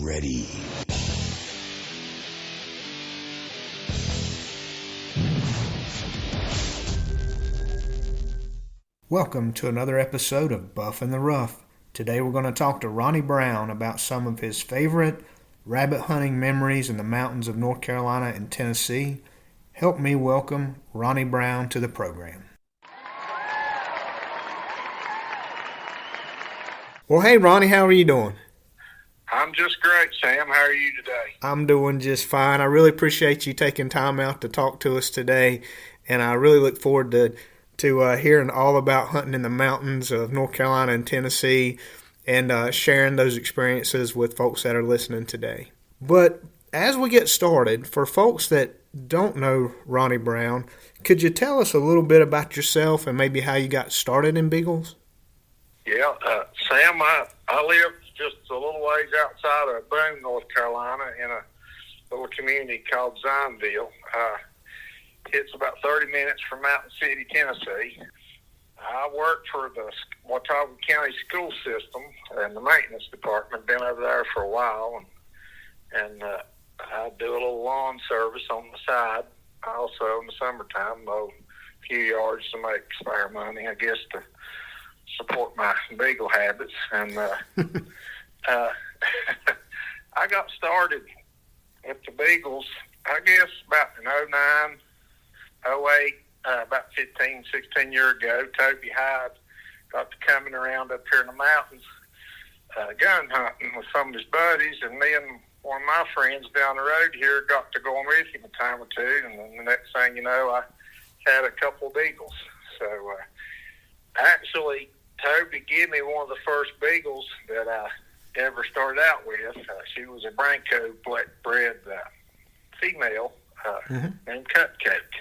ready. Welcome to another episode of Buff in the Rough. Today we're going to talk to Ronnie Brown about some of his favorite rabbit hunting memories in the mountains of North Carolina and Tennessee. Help me welcome Ronnie Brown to the program. Well, hey Ronnie, how are you doing? I'm just great, Sam. How are you today? I'm doing just fine. I really appreciate you taking time out to talk to us today, and I really look forward to hearing all about hunting in the mountains of North Carolina and Tennessee and sharing those experiences with folks that are listening today. But as we get started, for folks that don't know Ronnie Brown, could you tell us a little bit about yourself and maybe how you got started in Beagles? Yeah, Sam, I live just a little ways outside of Boone, North Carolina, in a little community called Zineville. It's about 30 minutes from Mountain City, Tennessee. I work for the Watauga County school system and the maintenance department. Been over there for a while, and I do a little lawn service on the side. I also, in the summertime, mow a few yards to make spare money, I guess, to support my beagle habits. And I got started with the Beagles, I guess, about in 09, 08, about 15, 16 years ago. Toby Hyde got to coming around up here in the mountains gun hunting with some of his buddies, and me and one of my friends down the road here got to going with him a time or two, and then the next thing you know, I had a couple of Beagles. So actually, Toby gave me one of the first Beagles that I ever started out with. She was a Branco bred female named Cupcake.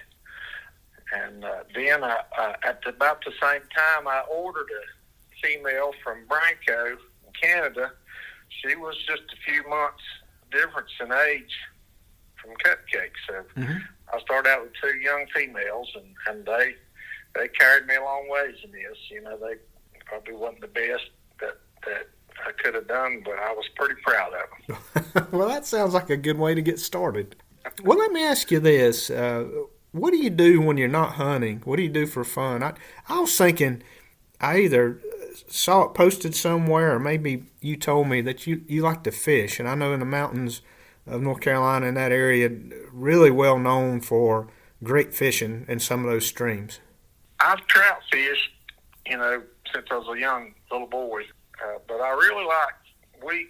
And then at about the same time, I ordered a female from Branco in Canada. She was just a few months difference in age from Cupcake. So I started out with two young females, and they carried me a long ways in this. You know, they probably wasn't the best that I could have done, but I was pretty proud of them. Well, that sounds like a good way to get started. Well, let me ask you this. What do you do when you're not hunting? What do you do for fun? I was thinking I either saw it posted somewhere or maybe you told me that you like to fish. And I know in the mountains of North Carolina in that area, really well known for great fishing in some of those streams. I've trout fished, since I was a young little boy. But I really like, we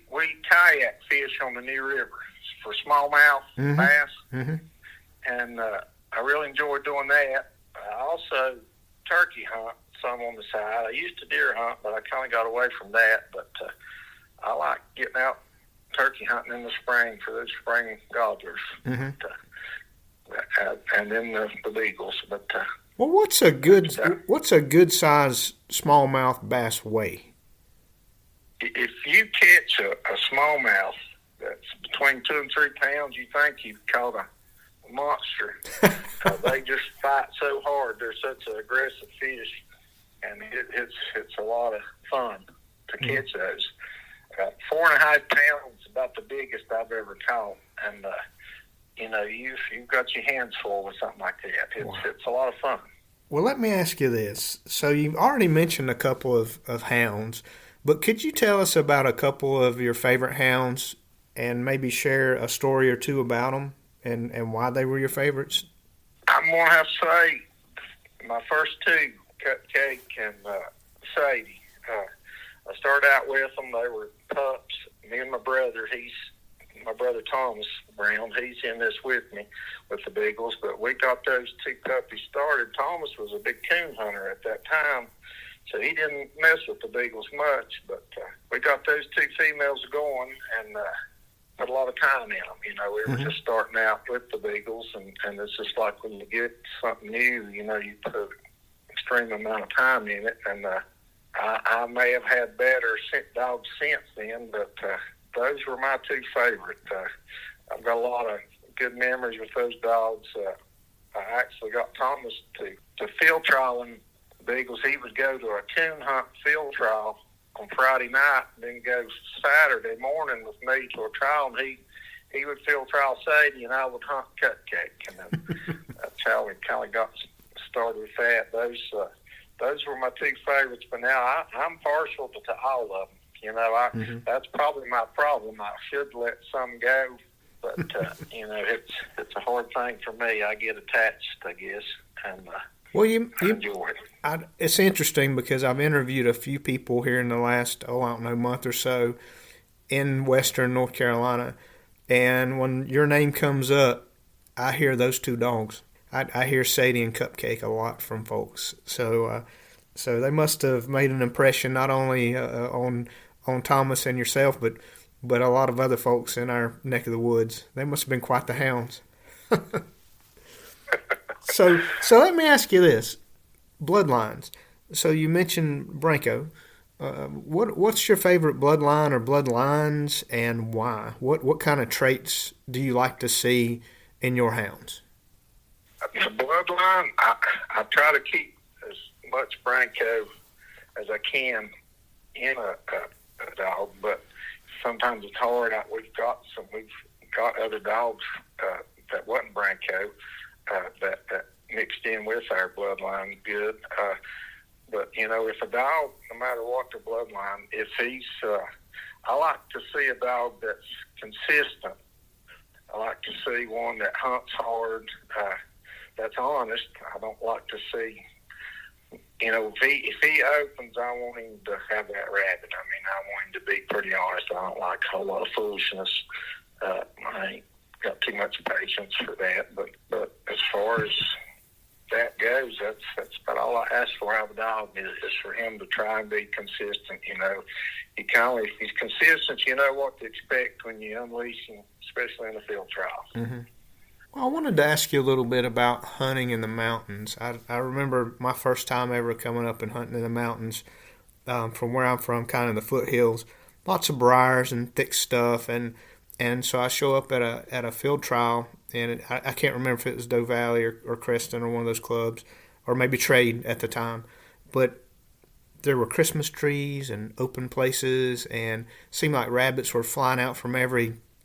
kayak fish on the New River for smallmouth bass. And I really enjoy doing that. I also turkey hunt some on the side. I used to deer hunt, but I kind of got away from that. But I like getting out turkey hunting in the spring for those spring gobblers. And then the Beagles. But well, what's a good size smallmouth bass weigh? If you catch a smallmouth that's between 2 and 3 pounds, you think you've caught a monster. They just fight so hard. They're such an aggressive fish, and it's a lot of fun to catch those. 4.5 pounds is about the biggest I've ever caught, and you've got your hands full with something like that. It's a lot of fun. Well, let me ask you this. So you've already mentioned a couple of hounds, but could you tell us about a couple of your favorite hounds and maybe share a story or two about them and why they were your favorites? I'm going to have to say my first two, Cupcake and Sadie. I started out with them. They were pups. Me and my brother Thomas Brown, he's in this with me with the Beagles, but we got those two puppies started. Thomas was a big coon hunter at that time, so he didn't mess with the Beagles much, but we got those two females going and put a lot of time in them. We were just starting out with the Beagles, and it's just like when you get something new, you put an extreme amount of time in it, and I may have had better dogs since then, but those were my two favorite. I've got a lot of good memories with those dogs. I actually got Thomas to field trialing Beagles. He would go to a coon hunt field trial on Friday night, and then go Saturday morning with me to a trial, and he would field trial Sadie, and I would hunt cupcake, and then that's how we kind of got started with that. Those were my two favorites, but now I'm partial to all of them. That's probably my problem. I should let some go, but it's a hard thing for me. I get attached, I guess, and well, you enjoy it. It's interesting because I've interviewed a few people here in the last, I don't know, month or so in Western North Carolina, and when your name comes up, I hear those two dogs. I hear Sadie and Cupcake a lot from folks. So they must have made an impression not only on Thomas and yourself, but a lot of other folks in our neck of the woods. They must have been quite the hounds. So let me ask you this: bloodlines. So you mentioned Branko. What's your favorite bloodline or bloodlines, and why? What kind of traits do you like to see in your hounds? The bloodline, I try to keep as much Branko as I can in a dog, but sometimes it's hard. We've got other dogs that wasn't Branko that mixed in with our bloodline good. But if a dog, no matter what the bloodline, if he's, I like to see a dog that's consistent. I like to see one that hunts hard, that's honest. I don't like to see, if he opens, I want him to have that rabbit. I mean, I want him to be pretty honest. I don't like a whole lot of foolishness. I ain't got too much patience for that. But as far as that goes, that's about all I ask for out of a dog is for him to try and be consistent. If he's consistent, you know what to expect when you unleash him, especially in the field trials. Mm-hmm. Well, I wanted to ask you a little bit about hunting in the mountains. I remember my first time ever coming up and hunting in the mountains from where I'm from, kind of the foothills. Lots of briars and thick stuff, and so I show up at a field trial, and I can't remember if it was Doe Valley or Creston or one of those clubs, or maybe Trade at the time, but there were Christmas trees and open places, and it seemed like rabbits were flying out from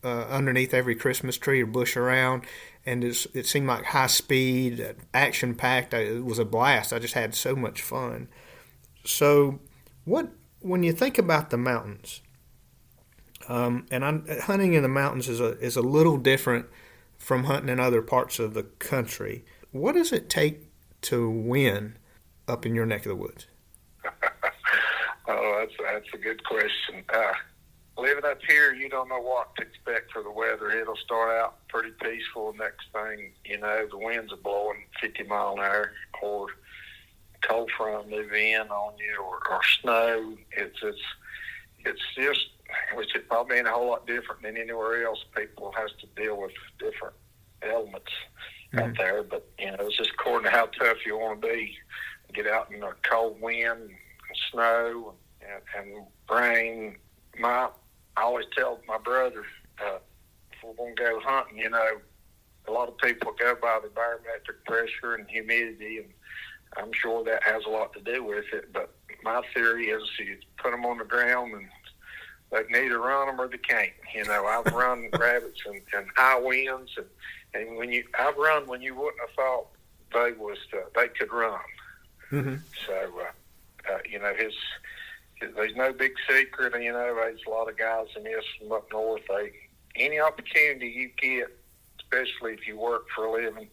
underneath every Christmas tree or bush around, and it seemed like high speed, action packed. It was a blast. I just had so much fun. So, when you think about the mountains, hunting in the mountains is a little different from hunting in other parts of the country. What does it take to win up in your neck of the woods? Oh, that's a good question. Living up here, you don't know what to expect for the weather. It'll start out pretty peaceful. Next thing you know, the winds are blowing 50 mile an hour, or cold front move in on you, or snow. It's just, which it probably ain't a whole lot different than anywhere else. People has to deal with different elements out there, but it's just according to how tough you want to be. Get out in a cold wind and snow and rain. I always tell my brother, if we're going to go hunting, a lot of people go by the barometric pressure and humidity, and I'm sure that has a lot to do with it. But my theory is you put them on the ground and they can either run them or they can't. I've run rabbits in high winds, and I've run when you wouldn't have thought they could run. Mm-hmm. So, there's no big secret. There's a lot of guys in this from up north. Any opportunity you get, especially if you work for a living,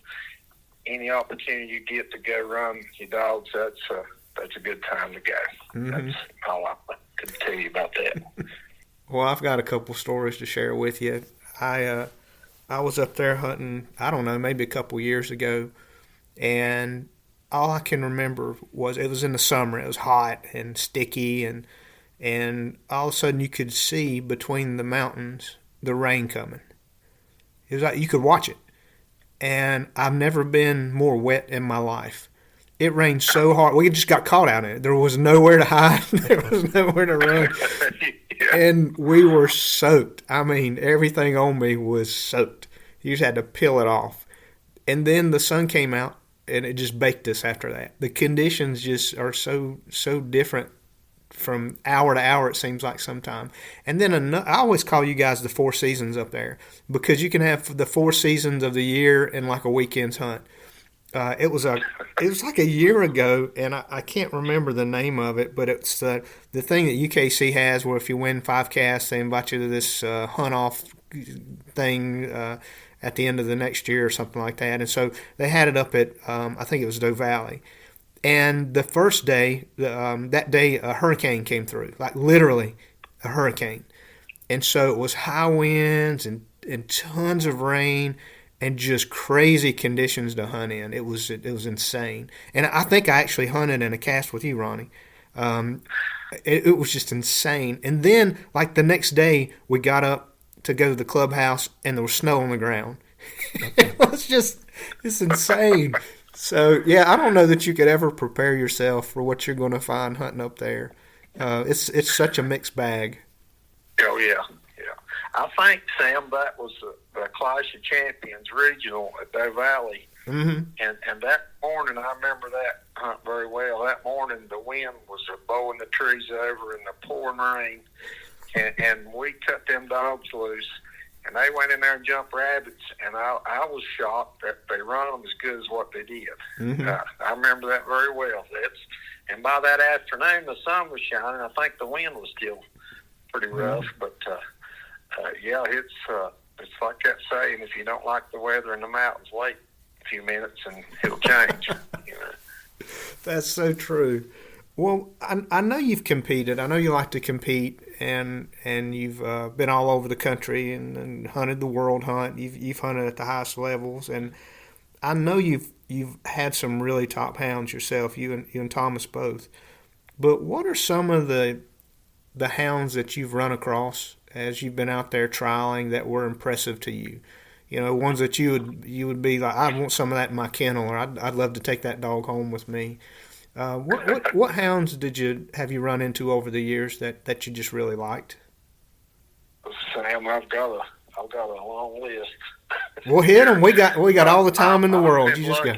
any opportunity you get to go run your dogs, that's a good time to go. Mm-hmm. That's all I can tell you about that. Well, I've got a couple stories to share with you. I was up there hunting, I don't know, maybe a couple years ago, and all I can remember was it was in the summer. It was hot and sticky, and all of a sudden you could see between the mountains the rain coming. It was like you could watch it, and I've never been more wet in my life. It rained so hard. We just got caught out in it. There was nowhere to hide. There was nowhere to run. And we were soaked. I mean, everything on me was soaked. You just had to peel it off. And then the sun came out, and it just baked us after that. The conditions just are so different from hour to hour, it seems like sometime. And then I always call you guys the Four Seasons up there because you can have the four seasons of the year in like a weekend's hunt. It was like a year ago, and I can't remember the name of it, but it's the thing that UKC has where if you win 5 casts, they invite you to this hunt off thing at the end of the next year or something like that. And so they had it up at I think it was Doe Valley. And the first day, that day, a hurricane came through, like literally a hurricane. And so it was high winds and tons of rain and just crazy conditions to hunt in. It was insane. And I think I actually hunted in a cast with you, Ronnie. It was just insane. And then, like the next day, we got up to go to the clubhouse, and there was snow on the ground. It's insane. So, yeah, I don't know that you could ever prepare yourself for what you're going to find hunting up there. It's such a mixed bag. Oh, yeah. I think, Sam, that was the Clash of Champions regional at Doe Valley. Mm-hmm. And that morning, I remember that hunt very well. That morning, the wind was blowing the trees over and the pouring rain. And we cut them dogs loose. And they went in there and jumped rabbits. And I was shocked that they run them as good as what they did. Mm-hmm. I remember that very well. And by that afternoon, the sun was shining. I think the wind was still pretty rough. Mm-hmm. But, yeah, it's like that saying, if you don't like the weather in the mountains, wait a few minutes and it'll change. That's so true. Well, I know you've competed. I know you like to compete, and you've been all over the country and hunted the world hunt. You've hunted at the highest levels, and I know you've had some really top hounds yourself. You and Thomas both. But what are some of the hounds that you've run across as you've been out there trialing that were impressive to you? You know, ones that you would be like, I want some of that in my kennel, or I'd love to take that dog home with me. What hounds have you run into over the years that you just really liked? Sam, I've got a long list. Well, hit them. We got all the time in the world. You just go.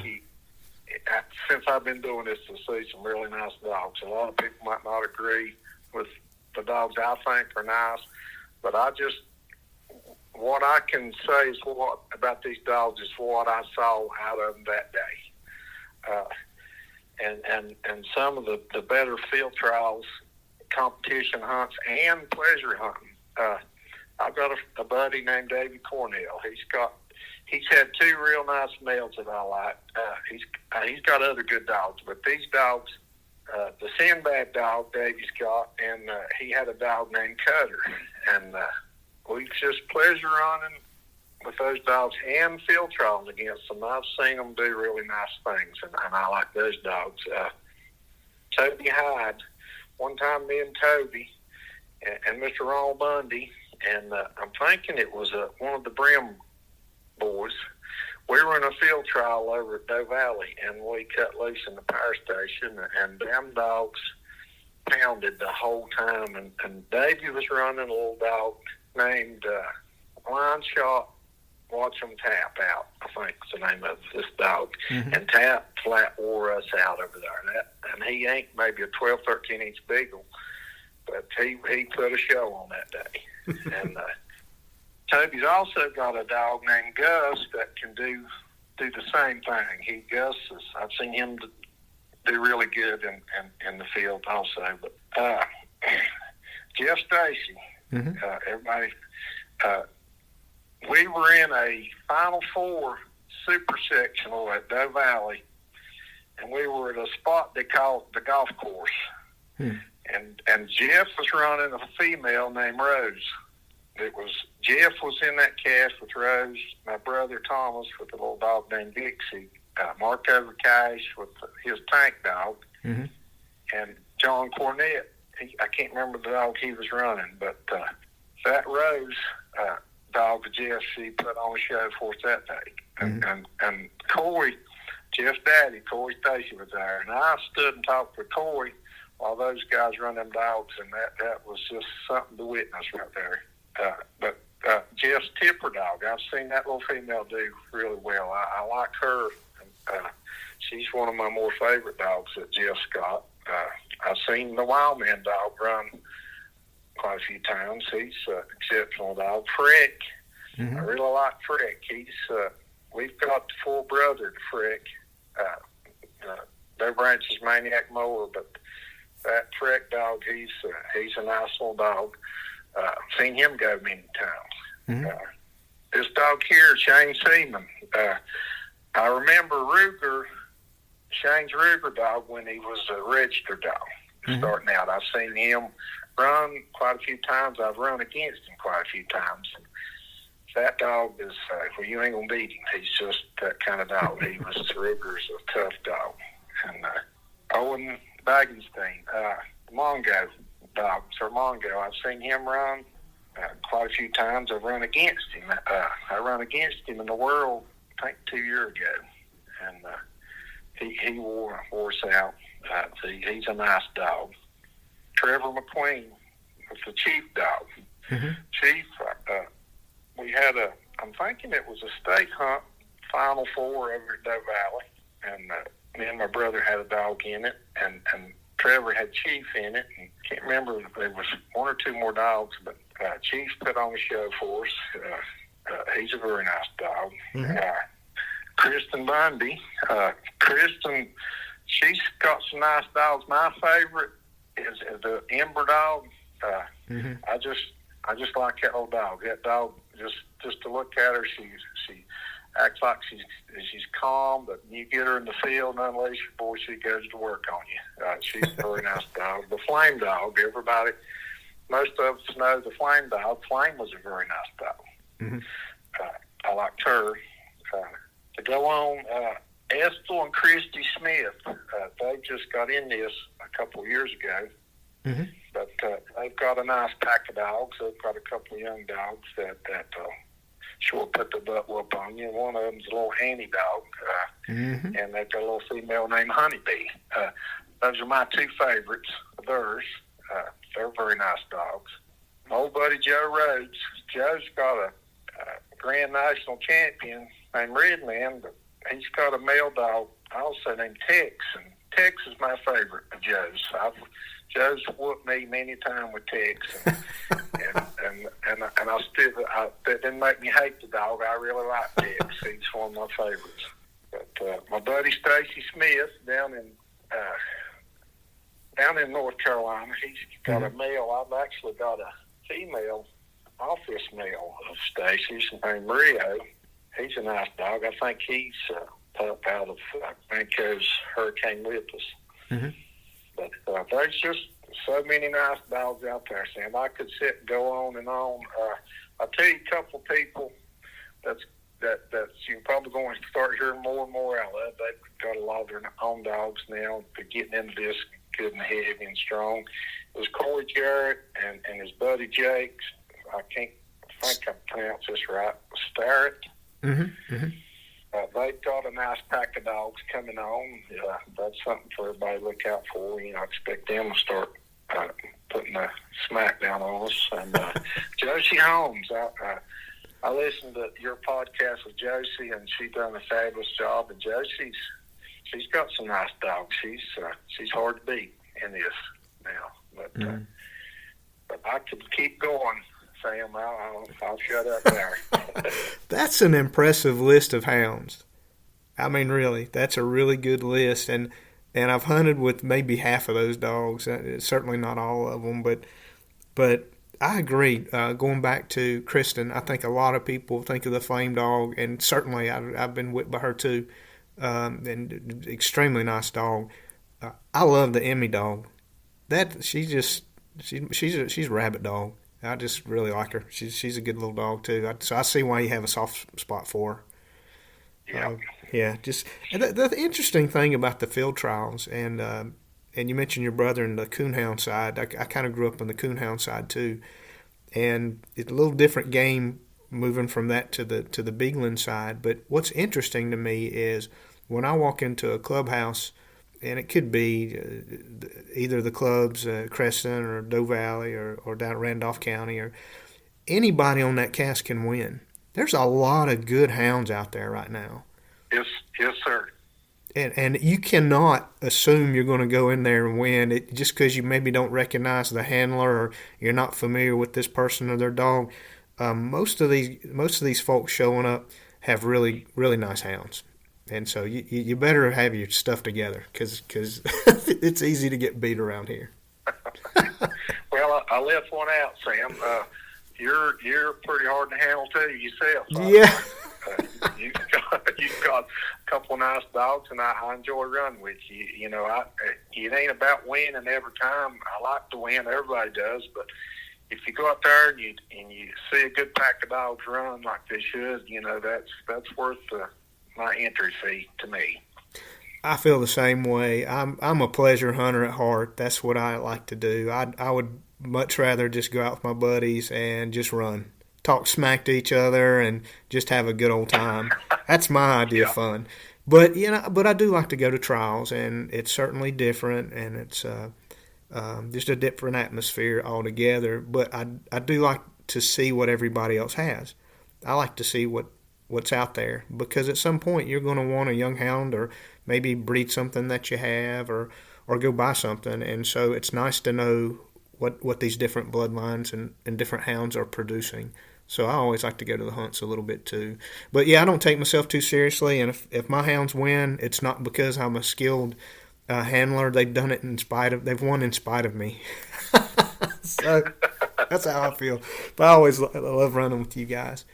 Since I've been doing this, to see some really nice dogs. A lot of people might not agree with the dogs I think are nice, but what I can say is about these dogs is what I saw out of them that day. And some of the better field trials, competition hunts, and pleasure hunting. I've got a buddy named David Cornell. He's had 2 real nice males that I like. He's got other good dogs, but these dogs, the Sinbad dog Davy's got, and he had a dog named Cutter, and we just pleasure running with those dogs and field trials against them. I've seen them do really nice things, and I like those dogs. Toby Hyde, one time me and Toby and Mr. Ron Bundy, and I'm thinking it was one of the Brim boys. We were in a field trial over at Doe Valley, and we cut loose in the power station, and them dogs pounded the whole time. And Davey was running a little dog named Line Shot Watch 'em Tap Out, I think is the name of this dog. Mm-hmm. And Tap flat wore us out over there. And he ain't maybe a 12, 13-inch beagle, but he put a show on that day. And Toby's also got a dog named Gus that can do the same thing. I've seen him do really good in the field also. But Jeff Stacy, mm-hmm. Everybody, we were in a Final Four super sectional at Doe Valley, and we were at a spot they called the golf course. And Jeff was running a female named Rose. Jeff was in that cast with Rose, my brother Thomas with a little dog named Dixie, Marco Cash with his tank dog, mm-hmm. and John Cornett. I can't remember the dog he was running, but that Rose dog of Jeff, she put on a show for us that day. Mm-hmm. And Corey, Jeff's daddy, Corey Stacy, was there, and I stood and talked with Corey while those guys run them dogs, and that was just something to witness right there. But Jeff's Tipper dog, I've seen that little female do really well. I like her. She's one of my more favorite dogs that Jeff's got. I've seen the wild man dog run quite a few times. He's an exceptional dog. Frick, I really like Frick. We've got the full brother to Frick. Their branch is Maniac Mower, but that Frick dog, he's a nice little dog. I've seen him go many times. This dog here, Shane Seaman, I remember Shane's Ruger dog when he was a registered dog starting out. I've seen him run quite a few times. I've run against him quite a few times. That dog is, well, you ain't going to beat him. He's just that kind of dog. Ruger's a tough dog. And Owen Bagenstein, Mongo dog, Sir Mongo, I've seen him run quite a few times. I've run against him. I run against him in the World, I think 2 years ago. And he wore us out. He's a nice dog. Trevor McQueen was the Chief dog. Chief, we had I'm thinking it was a state hunt, Final Four over at Doe Valley. And me and my brother had a dog in it, and Trevor had Chief in it. And can't remember if there was one or two more dogs, but Chief put on a show for us. He's a very nice dog. Kristen Bundy. Kristen, she's got some nice dogs. My favorite is the Ember dog. I just like that old dog. That dog, just to look at her, she acts like she's calm, but you get her in the field and unleash her, boy, she goes to work on you. She's a very nice dog. The Flame dog, most of us know the Flame dog. Flame was a very nice dog. I liked her. To go on, Ethel and Christy Smith, they just got in this a couple of years ago. But they've got a nice pack of dogs. They've got a couple of young dogs that sure put the butt whoop on you. One of them's a little Annie dog, and they've got a little female named Honeybee. Those are my two favorites of theirs. They're very nice dogs. My old buddy Joe Rhodes. Joe's got a Grand National champion named Redman, but he's got a male dog also named Tex, and Tex is my favorite of Joe's. Joe's whooped me many times with Tex, and that didn't make me hate the dog. I really like Tex. He's one of my favorites. But my buddy Stacy Smith down in North Carolina, he's got a male. I've actually got a female office male of Stacy's named Rio. He's a nice dog. I think he's pup out of Franco's Hurricane Lippus. But there's just so many nice dogs out there, Sam. I could sit and go on and on. I'll tell you a couple people that you're probably going to start hearing more and more out of. They've got a lot of their own dogs now. They're getting into this good and heavy and strong. It was Corey Jarrett and his buddy Jake. I think I pronounced this right. Starrett. They've got a nice pack of dogs coming on. That's something for everybody to look out for. I expect them to start putting a smack down on us. And Josie Holmes, I listened to your podcast with Josie, and she done a fabulous job. And she's got some nice dogs. She's hard to beat in this now. But I could keep going, Sam. I'll shut up there. That's an impressive list of hounds. I mean, really, that's a really good list. And I've hunted with maybe half of those dogs. Certainly not all of them, but I agree. Going back to Kristen, I think a lot of people think of the Flame dog, and certainly I've been whipped by her too. And extremely nice dog. I love the Emmy dog. She's a rabbit dog. I just really like her. She's a good little dog too. So I see why you have a soft spot for her. Yeah. Just the interesting thing about the field trials, and you mentioned your brother in the coonhound side. I kind of grew up on the coonhound side too, and it's a little different game moving from that to the beagling side. But what's interesting to me is when I walk into a clubhouse, and it could be either the clubs, Crescent or Doe Valley or down at Randolph County, or anybody on that cast can win. There's a lot of good hounds out there right now. Yes, sir. And you cannot assume you're going to go in there and win it just because you maybe don't recognize the handler or you're not familiar with this person or their dog. Most of these folks showing up have really nice hounds, and so you better have your stuff together because it's easy to get beat around here. Well, I left one out, Sam. You're pretty hard to handle too yourself. Yeah. You've got a couple of nice dogs, and I enjoy running with you. It ain't about winning every time. I like to win. Everybody does, but if you go out there and you see a good pack of dogs run like they should, that's worth my entry fee to me. I feel the same way. I'm a pleasure hunter at heart. That's what I like to do. I would much rather just go out with my buddies and just run, talk smack to each other, and just have a good old time. That's my idea of fun. But I do like to go to trials, and it's certainly different, and it's just a different atmosphere altogether. But I do like to see what everybody else has. I like to see what's out there, because at some point you're going to want a young hound or maybe breed something that you have or go buy something. And so it's nice to know what these different bloodlines and different hounds are producing. So I always like to go to the hunts a little bit too. But yeah, I don't take myself too seriously. And if my hounds win, it's not because I'm a skilled handler. They've won in spite of me. So that's how I feel. But I always love running with you guys.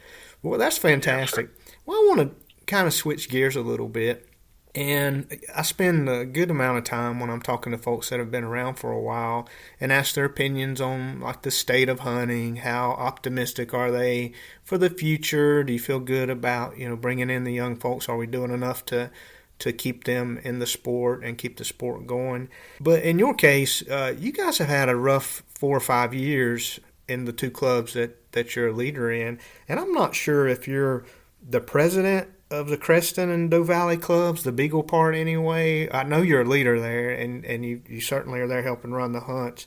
Well, that's fantastic. Well, I want to kind of switch gears a little bit. And I spend a good amount of time when I'm talking to folks that have been around for a while and ask their opinions on like the state of hunting. How optimistic are they for the future? Do you feel good about, bringing in the young folks? Are we doing enough to keep them in the sport and keep the sport going? But in your case, you guys have had a rough 4 or 5 years in the two clubs that you're a leader in. And I'm not sure if you're the president of the Creston and Doe Valley clubs, the Beagle part anyway. I know you're a leader there, and you certainly are there helping run the hunts.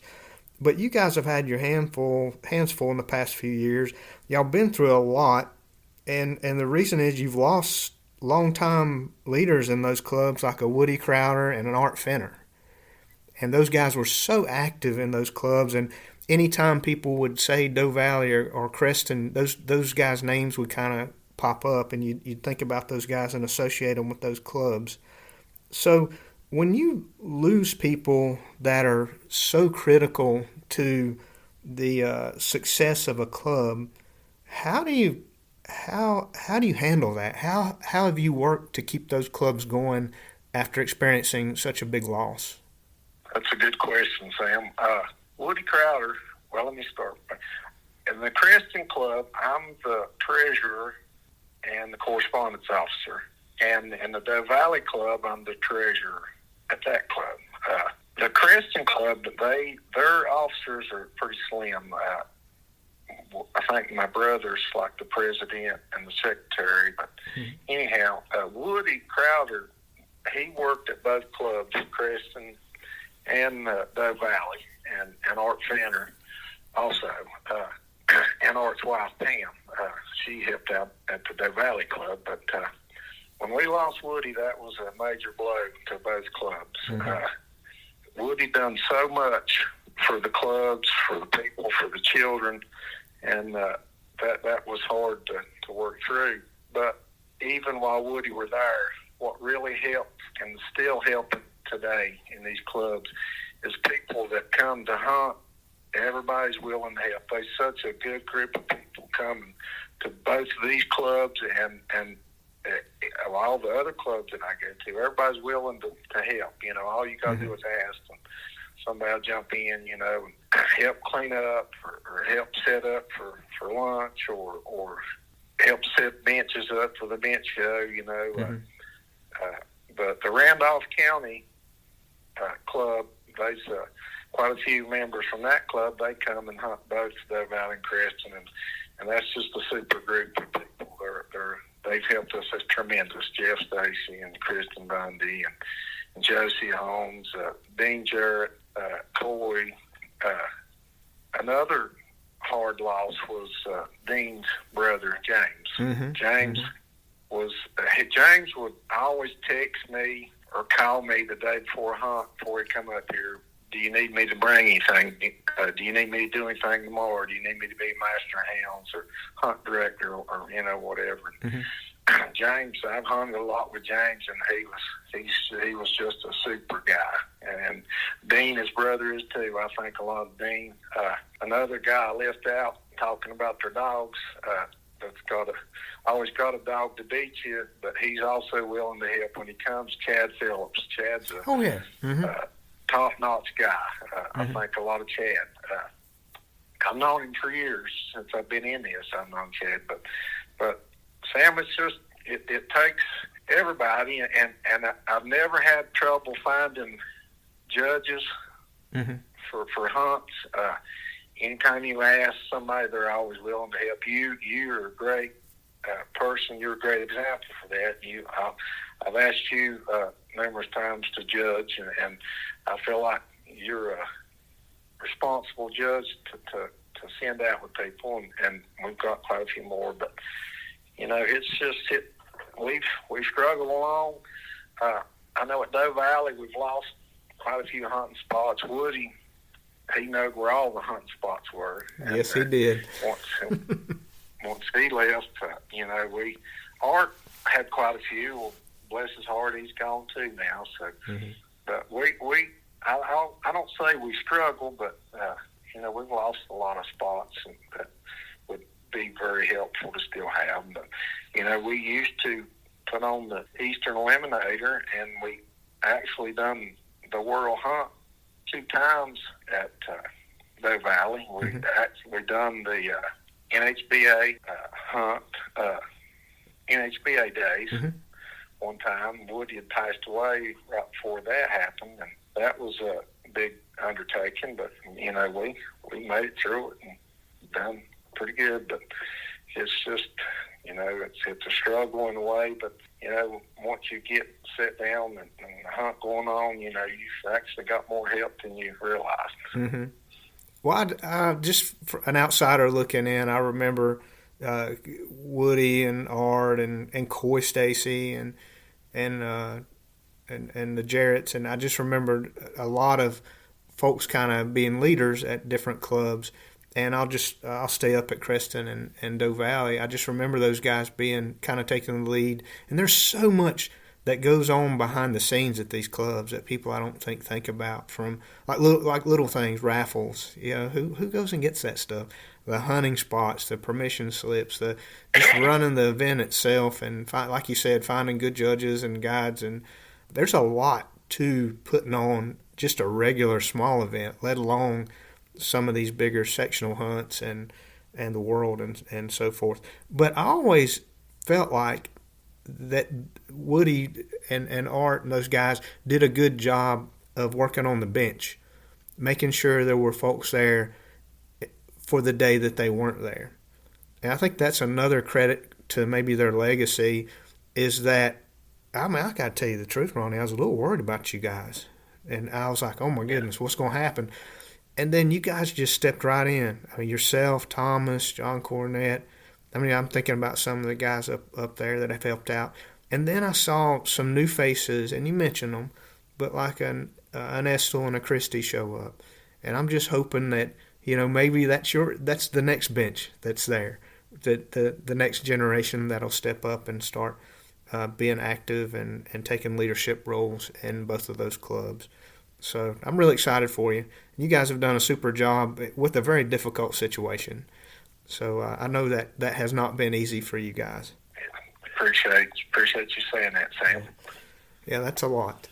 But you guys have had your hands full in the past few years. Y'all been through a lot, and the reason is you've lost longtime leaders in those clubs like a Woody Crowder and an Art Fenner. And those guys were so active in those clubs, and anytime people would say Doe Valley or Creston, those guys' names would kind of pop up, and you'd think about those guys and associate them with those clubs. So when you lose people that are so critical to the success of a club, how do you handle that? How have you worked to keep those clubs going after experiencing such a big loss? That's a good question, Sam. Woody Crowder, well, let me start. In the Creston Club, I'm the treasurer and the correspondence officer. And in the Doe Valley Club, I'm the treasurer at that club. The Creston Club, their officers are pretty slim. I think my brother's like the president and the secretary. But anyhow, Woody Crowder, he worked at both clubs, Creston and Doe Valley, and Art Fenner also. And Art's wife, Pam, she helped out at the Doe Valley Club. But when we lost Woody, that was a major blow to both clubs. Mm-hmm. Woody done so much for the clubs, for the people, for the children, and that was hard to work through. But even while Woody were there, what really helped and is still helping today in these clubs is people that come to hunt. Everybody's willing to help. There's such a good group of people coming to both of these clubs and all the other clubs that I go to. Everybody's willing to help. All you got to do is ask, and somebody will jump in, and help clean up or help set up for lunch or help set benches up for the bench show. But the Randolph County club, there's quite a few members from that club. They come and hunt both Doe Valley and Creston, and that's just a super group of people. They've helped us as tremendous. Jeff Stacy and Kristen Bundy and Josie Holmes, Dean Jarrett, Coy. Another hard loss was Dean's brother, James. Mm-hmm. James would always text me call me the day before a hunt, before he come up here. Do you need me to bring anything? Do you need me to do anything tomorrow? Do you need me to be master of hounds or hunt director or whatever? Mm-hmm. James, I've hunted a lot with James, and he was just a super guy. And Dean, his brother, is too. I think a lot of Dean. Another guy I left out talking about their dogs. That's always got a dog to beat you, but he's also willing to help when he comes. Chad Phillips. Chad's a Mm-hmm. top-notch guy. Mm-hmm. I think a lot of Chad. I've known him for years since I've been in this. I've known Chad, but Sam, it's just it takes everybody, and I've never had trouble finding judges mm-hmm. for hunts. Anytime you ask somebody, they're always willing to help you. You're a great person. You're a great example for that. I've asked you numerous times to judge, and I feel like you're a responsible judge to send out with people, and we've got quite a few more. But it's just we've struggled along. I know at Doe Valley we've lost quite a few hunting spots. Woody, he knew where all the hunting spots were. Yes, he did. Once he left, Art had quite a few. Well, bless his heart, he's gone too now. So, mm-hmm. but I don't say we struggle, but we've lost a lot of spots, and that would be very helpful to still have. But we used to put on the Eastern Eliminator, and we actually done the World Hunt 2 times at Doe Valley. We mm-hmm. actually done the NHBA hunt, NHBA days. Mm-hmm. One time. Woody had passed away right before that happened, and that was a big undertaking. But we made it through it and done pretty good. But it's just it's a struggle in a way. But once you get set down and the hunt going on, you've actually got more help than you realize. Mm-hmm. Well, I just for an outsider looking in, I remember Woody and Art and Coy Stacy and the Jarretts, and I just remembered a lot of folks kind of being leaders at different clubs. And I'll stay up at Creston and Doe Valley. I just remember those guys being kind of taking the lead. And there's so much that goes on behind the scenes at these clubs that people I don't think about, from like little things, raffles. Who goes and gets that stuff? The hunting spots, the permission slips, just running the event itself, and like you said, finding good judges and guides. And there's a lot to putting on just a regular small event, let alone some of these bigger sectional hunts and the world and so forth. But I always felt like that Woody and Art and those guys did a good job of working on the bench, making sure there were folks there for the day that they weren't there. And I think that's another credit to maybe their legacy, is that, I got to tell you the truth, Ronnie, I was a little worried about you guys. And I was like, oh my goodness, what's going to happen? And then you guys just stepped right in. I mean, yourself, Thomas, John Cornett. I mean, I'm thinking about some of the guys up there that have helped out. And then I saw some new faces, and you mentioned them, but like an Estel and a Christie show up. And I'm just hoping that, maybe that's the next bench that's there, the next generation that'll step up and start being active and taking leadership roles in both of those clubs. So I'm really excited for you. You guys have done a super job with a very difficult situation. So I know that has not been easy for you guys. Appreciate you saying that, Sam. Yeah, that's a lot.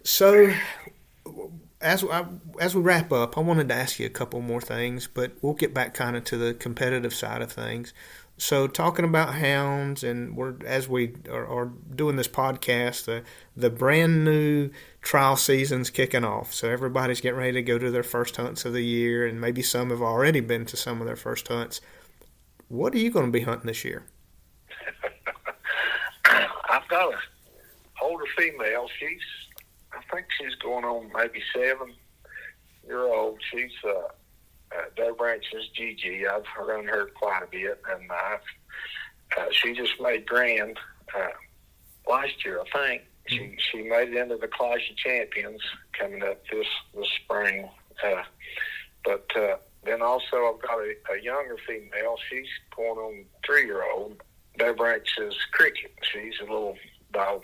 So as we wrap up, I wanted to ask you a couple more things, but we'll get back kind of to the competitive side of things. So talking about hounds, and as we are doing this podcast, the brand new trial season's kicking off. So everybody's getting ready to go to their first hunts of the year, and maybe some have already been to some of their first hunts. What are you going to be hunting this year? I've got an older female. I think she's going on maybe 7-year-old. She's Doe Branch's Gigi. I've run her quite a bit, and she just made grand last year, I think. She made it into the Clash of Champions coming up this spring. But then also I've got a younger female. She's going on 3-year-old. Beverage's Cricket. She's a little dog.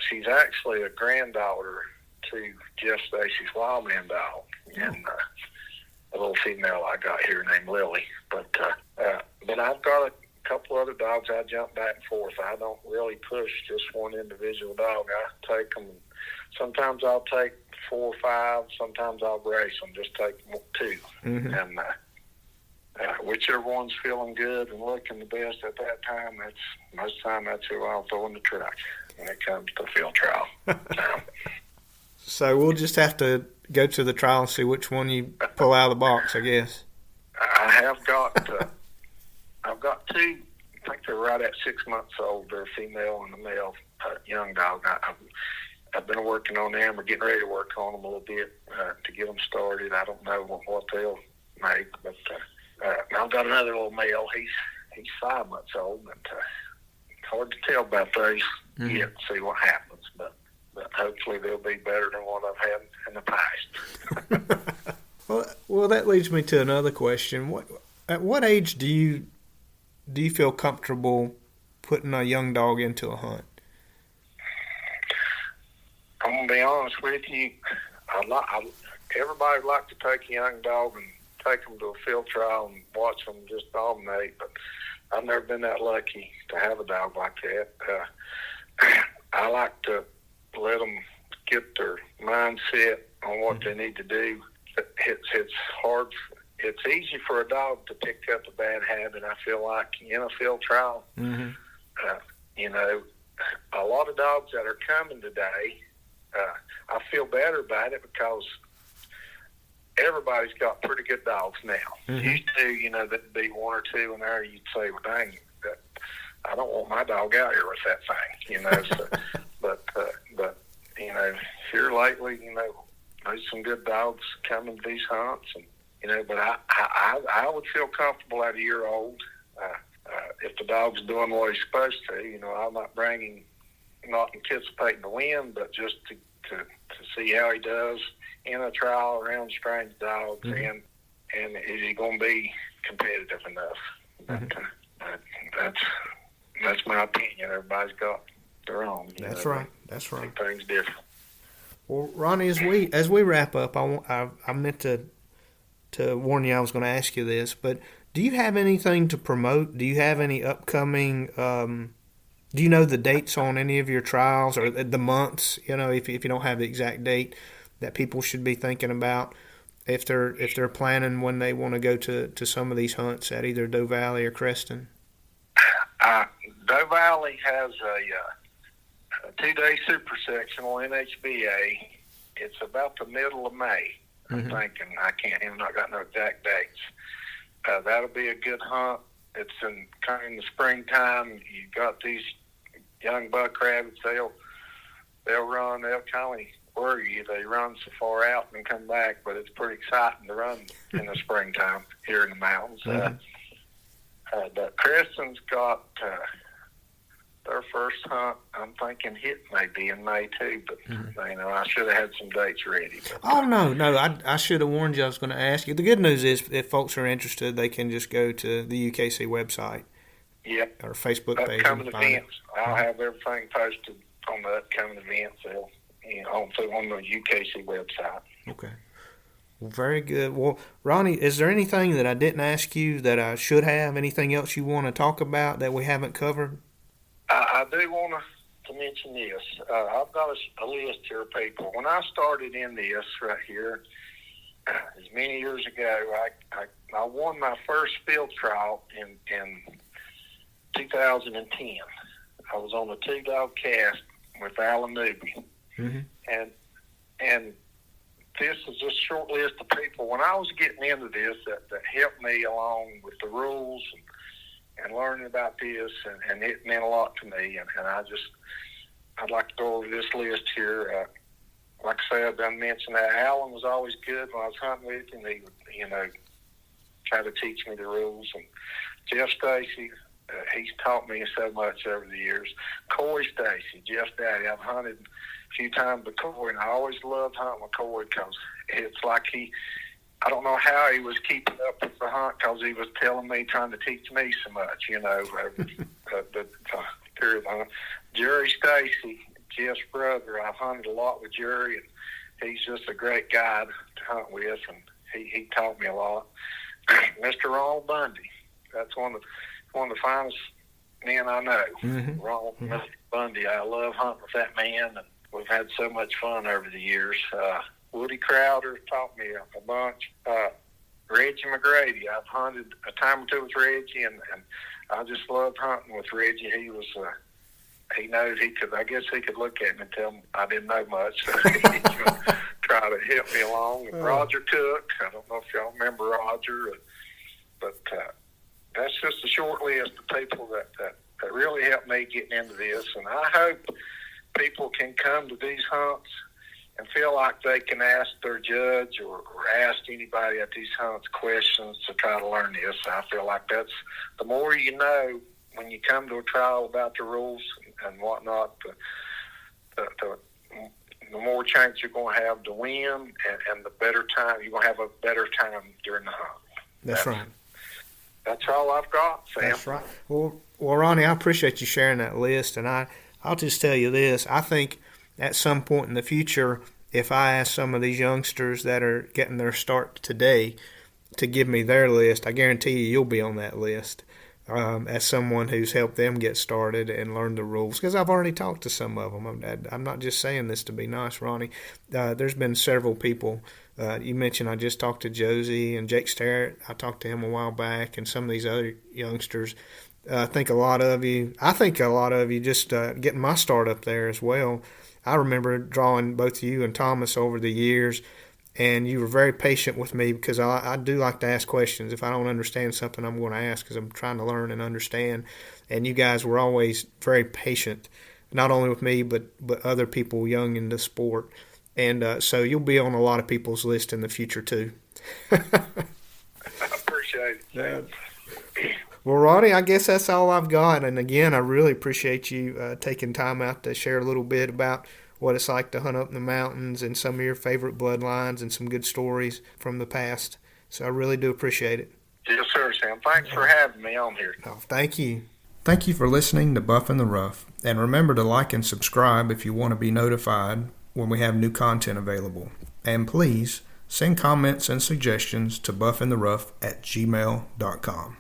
She's actually a granddaughter to Jeff Stacy's Wildman dog, and a little female I got here named Lily. But I've got a couple other dogs I jump back and forth. I don't really push just one individual dog. I take them. Sometimes I'll take 4 or 5. Sometimes I'll race them. Just take 2, and whichever one's feeling good and looking the best at that time. Most of the time that's who I'll throw in the truck when it comes to field trial. So we'll just have to go to the trial and see which one you pull out of the box, I guess. I've got 2. I think they're right at 6 months old. They're a female and a male young dog. I've been working on them or getting ready to work on them a little bit to get them started. I don't know what they'll make, but I've got another little male. He's 5 months old, but it's hard to tell about those yet and see what happens. But hopefully they'll be better than what I've had in the past. Well, that leads me to another question. At what age do you feel comfortable putting a young dog into a hunt? I'm going to be honest with you. Everybody would like to take a young dog and take them to a field trial and watch them just dominate, but I've never been that lucky to have a dog like that. I like to let them get their mindset on what they need to do. It's hard. It's easy for a dog to pick up a bad habit, I feel like, in a field trial. You know, a lot of dogs that are coming today, I feel better about it because everybody's got pretty good dogs now. Used to, there'd be 1 or 2 in there, you'd say, well, dang, I don't want my dog out here with that thing, So, but here lately, there's some good dogs coming to these hunts, and but I would feel comfortable at a year old if the dog's doing what he's supposed to. I'm not not anticipating to win, but just to see how he does in a trial around strange dogs, and is he going to be competitive enough? That's my opinion. Everybody's got their own. That's right. Things different. Well, Ronnie, as we wrap up, I meant to warn you I was going to ask you this, but do you have anything to promote? Do you have any upcoming? Do you know the dates on any of your trials or the months? If you don't have the exact date, that people should be thinking about if they're planning when they want to go to some of these hunts at either Doe Valley or Creston. Doe Valley has a 2-day super sectional NHBA. It's about the middle of May, I'm thinking. I've not got no exact dates. That'll be a good hunt. It's kind of in the springtime. You got these young buck rabbits. They'll run. They'll kind of worry you. They run so far out and come back, but it's pretty exciting to run in the springtime here in the mountains. But Creston's got their first hunt. I'm thinking maybe in May too, but I should have had some dates ready. But, no, I should have warned you. I was going to ask you. The good news is, if folks are interested, they can just go to the UKC website. Yep. Or Facebook page. Upcoming events. I'll have everything posted on the upcoming events. On the UKC website. Okay. Well, very good. Well, Ronnie, is there anything that I didn't ask you that I should have? Anything else you want to talk about that we haven't covered? I do want to mention this. I've got a list here of people. When I started in this right here, as many years ago, I won my first field trial in 2010. I was on a 2-dog cast with Alan Newby. And this is just a short list of people. When I was getting into this, that helped me along with the rules and learning about this, and it meant a lot to me. And I'd like to go over this list here. Like I said, I mentioned that Alan was always good when I was hunting with him. He would, try to teach me the rules. And Jeff Stacy, he's taught me so much over the years. Corey Stacy, Jeff Daddy. I've hunted a few times with Corey, and I always loved hunting with Corey because it's like I don't know how he was keeping up with the hunt because he was telling me, trying to teach me so much, over the period of hunt. Jerry Stacy, Jeff's brother, I've hunted a lot with Jerry, and he's just a great guy to hunt with, and he taught me a lot. Mr. Ronald Bundy, that's one of the finest men I know. Mm-hmm. Ronald Bundy, I love hunting with that man, and we've had so much fun over the years. Woody Crowder taught me a bunch. Reggie McGrady, I've hunted a time or two with Reggie, and I just loved hunting with Reggie. He was, he knows I guess he could look at me and tell me I didn't know much. So he could try to help me along. And Roger Cook, I don't know if y'all remember Roger, but that's just a short list of people that really helped me getting into this. And I hope people can come to these hunts and feel like they can ask their judge or ask anybody at these hunts questions to try to learn this. I feel like that's the more you know when you come to a trial about the rules and whatnot, the more chance you're going to have to win, and the better time you're going to have a better time during the hunt. That's right. That's all I've got, Sam. That's right. Well, Ronnie, I appreciate you sharing that list, and I'll just tell you this. I think at some point in the future, if I ask some of these youngsters that are getting their start today to give me their list, I guarantee you'll be on that list as someone who's helped them get started and learn the rules, because I've already talked to some of them. I'm not just saying this to be nice, Ronnie. There's been several people. You mentioned I just talked to Josie and Jake Starrett. I talked to him a while back, and some of these other youngsters. I think a lot of you just getting my start up there as well. I remember drawing both you and Thomas over the years, and you were very patient with me because I do like to ask questions. If I don't understand something, I'm going to ask because I'm trying to learn and understand. And you guys were always very patient, not only with me but other people young in the sport. And so you'll be on a lot of people's list in the future too. I appreciate it. Yeah. Well, Ronnie, I guess that's all I've got. And again, I really appreciate you taking time out to share a little bit about what it's like to hunt up in the mountains and some of your favorite bloodlines and some good stories from the past. So I really do appreciate it. Yes, sir, Sam. Thanks for having me on here. Oh, thank you. Thank you for listening to Buff in the Rough. And remember to like and subscribe if you want to be notified when we have new content available. And please send comments and suggestions to buffintherough@gmail.com.